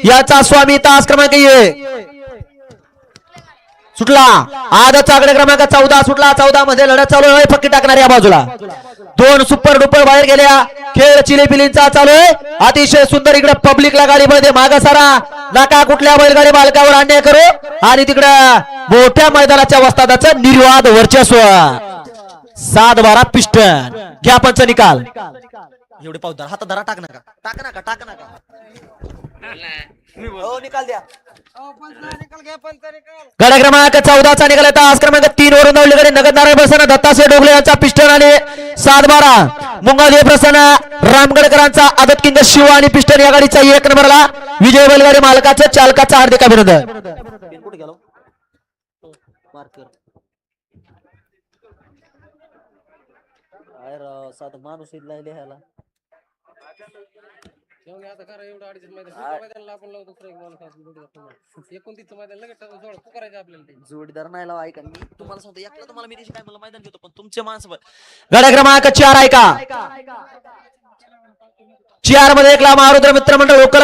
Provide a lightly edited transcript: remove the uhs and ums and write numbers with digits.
याचा स्वामी तास क्रमांक सुटला. आजचा आकडे क्रमांक 14 सुटला. 14 मध्ये लढत चालू आहे. फक्की टाकणार या बाजूला दोन सुपर डुपर बाहेर गेल्या. खेळ चिलीपिलींचा चालू आहे. अतिशय सुंदर. इकडे पब्लिकला गाडी मध्ये मागा सारा. नका कुठल्या बैलगाडी मालकावर अन्याय करू. आणि तिकडे मोठ्या मैदानाच्या वस्तादाचं निर्वाद वर्चस्व. 7-12 पिस्टन. घ्या पंच निकाल. एवढे पावदार हात धरा. टाक नका टाक नका टाक नका. हो निकाल द्या. गड क्रमांक 14चा निकाल येतात. आज क्रमांक 3 वरून धावलीकडे नगद नारायण प्रसन्न दत्तासे डोगले यांचा पिस्टन आणि 7-12 मुंगादेव प्रसन्न रामगडकरांचा आदत किंग शिव आणि पिस्टन या गाडीचा 1 नंबरला विजय बैलगाडी मालकाचे चालकाचा हार्दिक अभिनंदन. माणूस जोडीदार नाही लावा. ऐका मी तुम्हाला सांगतो. एकला तुम्हाला मी दिवशी काय मला मैदान घेतो पण तुमचे माणसं. गड क्रमांक 4 ऐका. 4 मध्ये एकला महारुद्र मित्र मंडळ